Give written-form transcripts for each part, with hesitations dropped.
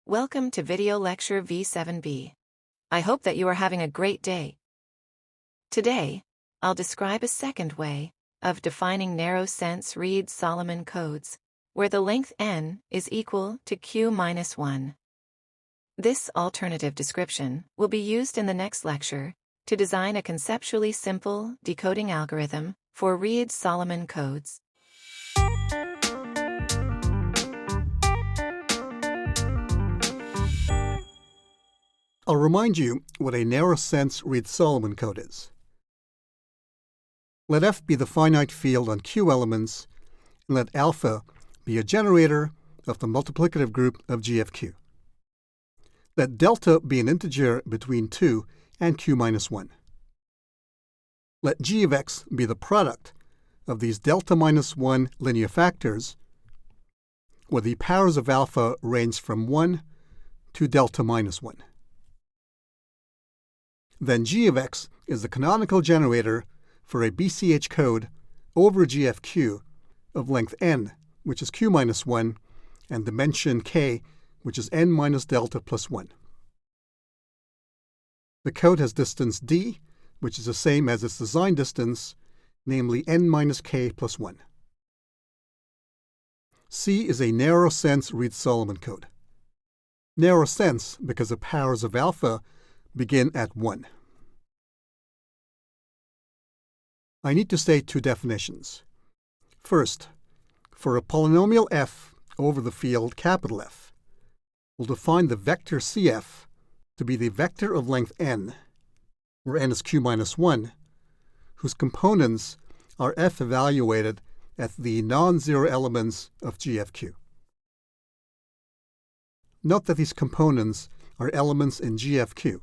Welcome to video lecture V7b. I hope that you are having a great day. Today, I'll describe a second way of defining narrow-sense Reed-Solomon codes, where the length n is equal to q-1. This alternative description will be used in the next lecture to design a conceptually simple decoding algorithm for Reed-Solomon codes. I'll remind you what a narrow-sense Reed-Solomon code is. Let F be the finite field on Q elements, and let alpha be a generator of the multiplicative group of GFQ. Let delta be an integer between 2 and Q-1. Let G of x be the product of these delta minus 1 linear factors, where the powers of alpha range from 1 to delta minus 1. Then G of x is the canonical generator for a BCH code over GFQ of length n, which is q-1, and dimension k, which is n minus delta plus 1. The code has distance d, which is the same as its design distance, namely n minus k plus 1. C is a narrow-sense Reed-Solomon code. Narrow sense because the powers of alpha begin at 1. I need to state two definitions. First, for a polynomial f over the field capital F, we'll define the vector CF to be the vector of length n, where n is q-1, whose components are f evaluated at the non-zero elements of GFQ. Note that these components are elements in GFQ.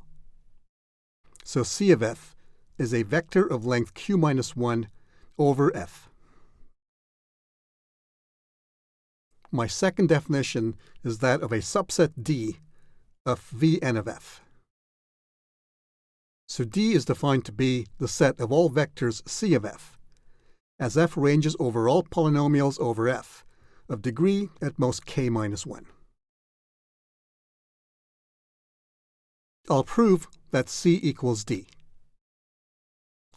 So C of f is a vector of length q-1 over f. My second definition is that of a subset D of Vn of f. So D is defined to be the set of all vectors C of f, as f ranges over all polynomials over f of degree at most k-1. I'll prove that C equals D.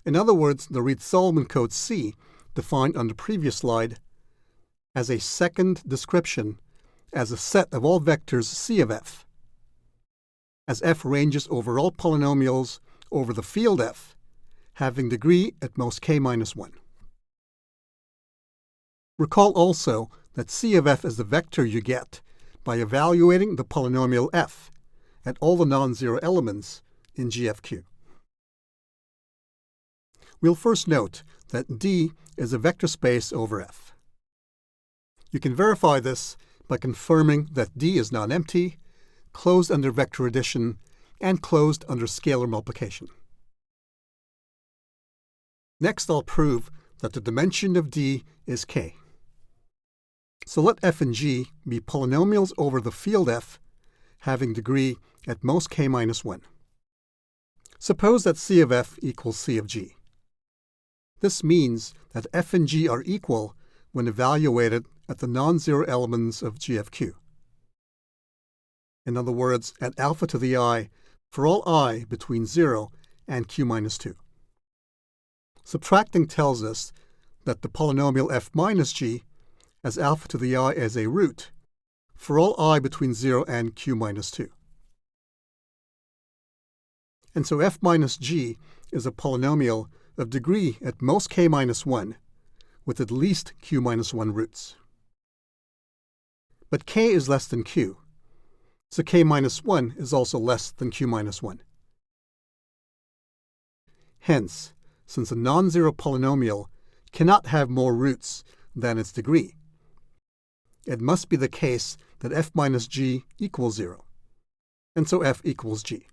In other words, the Reed-Solomon code C, defined on the previous slide, has a second description as a set of all vectors C of f, as f ranges over all polynomials over the field f, having degree at most k-1. Recall also that C of f is the vector you get by evaluating the polynomial f at all the non-zero elements in GFQ. We'll first note that D is a vector space over F. You can verify this by confirming that D is non-empty, closed under vector addition, and closed under scalar multiplication. Next, I'll prove that the dimension of D is K. So let F and G be polynomials over the field F having degree at most k-1. Suppose that C of f equals C of g. This means that f and g are equal when evaluated at the non-zero elements of GFQ. In other words, at alpha to the I for all I between 0 and q-2. Subtracting tells us that the polynomial f minus g has alpha to the I as a root for all I between 0 and q-2. And so f minus g is a polynomial of degree at most k-1 with at least q-1 roots. But k is less than q, so k-1 is also less than q-1. Hence, since a non-zero polynomial cannot have more roots than its degree, it must be the case that f minus g equals 0, and so f equals g.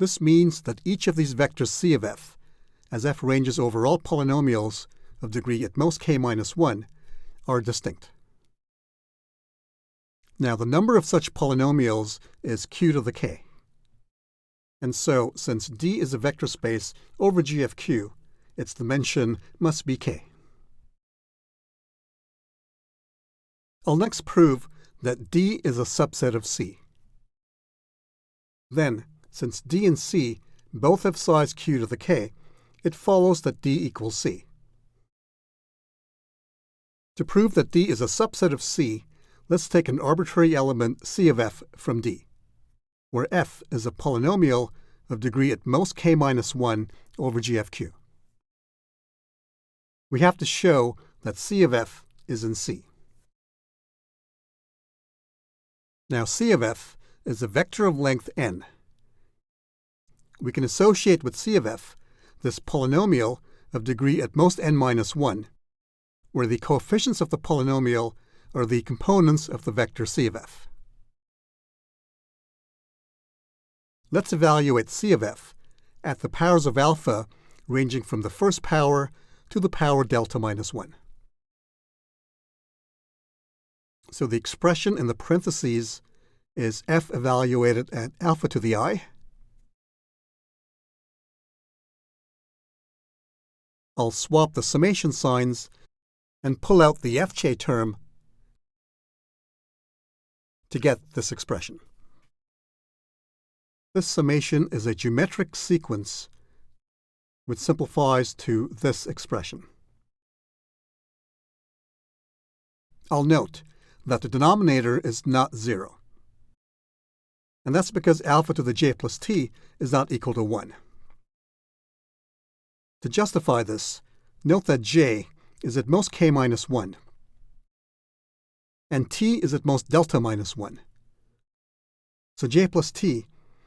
This means that each of these vectors C of f, as f ranges over all polynomials of degree at most k-1, are distinct. Now, the number of such polynomials is q to the k. And so, since D is a vector space over GFQ, its dimension must be k. I'll next prove that D is a subset of C. Then, since D and C both have size q to the k, it follows that D equals C. To prove that D is a subset of C, let's take an arbitrary element C of f from D, where f is a polynomial of degree at most k minus 1 over GFQ. We have to show that C of f is in C. Now C of f is a vector of length n. We can associate with C of f this polynomial of degree at most n minus 1, where the coefficients of the polynomial are the components of the vector C of f. Let's evaluate C of f at the powers of alpha ranging from the first power to the power delta minus 1. So the expression in the parentheses is f evaluated at alpha to the I. I'll swap the summation signs and pull out the fj term to get this expression. This summation is a geometric sequence which simplifies to this expression. I'll note that the denominator is not 0. And that's because alpha to the j plus t is not equal to 1. To justify this, note that j is at most k minus 1, and t is at most delta minus 1. So j plus t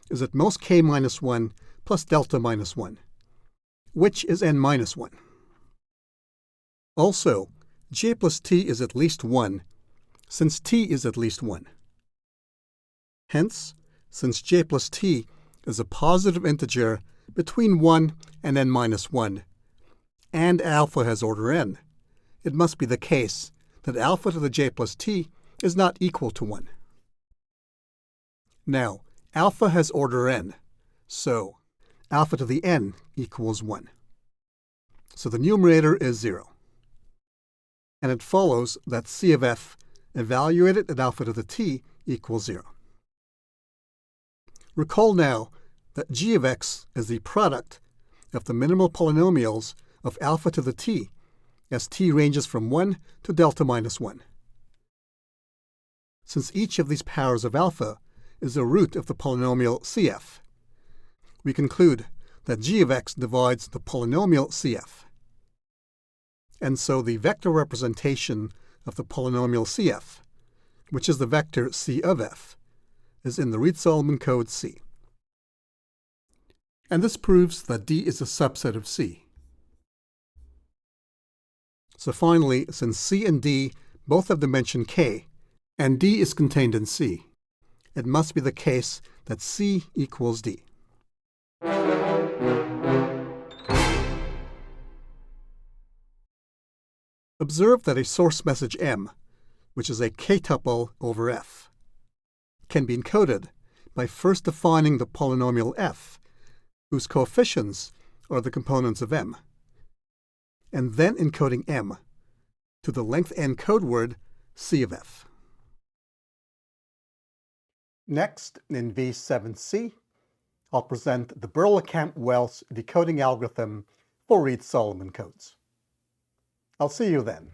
is at most k minus 1 plus delta minus 1, which is n minus 1. Also, j plus t is at least 1, since t is at least 1. Hence, since j plus t is a positive integer between 1 and n minus 1, and alpha has order n, it must be the case that alpha to the j plus t is not equal to 1. Now, alpha has order n, so alpha to the n equals 1. So the numerator is 0. And it follows that C of f evaluated at alpha to the t equals 0. Recall now that g of x is the product of the minimal polynomials of alpha to the t as t ranges from 1 to delta minus 1. Since each of these powers of alpha is a root of the polynomial cf, we conclude that g of x divides the polynomial cf. And so the vector representation of the polynomial cf, which is the vector c of f, is in the Reed-Solomon code C. And this proves that D is a subset of C. So finally, since C and D both have dimension k, and D is contained in C, it must be the case that C equals D. Observe that a source message M, which is a k-tuple over f, can be encoded by first defining the polynomial f, whose coefficients are the components of M, and then encoding M to the length n code word C of f. Next, in V7c, I'll present the Berlekamp-Wells decoding algorithm for Reed-Solomon codes. I'll see you then.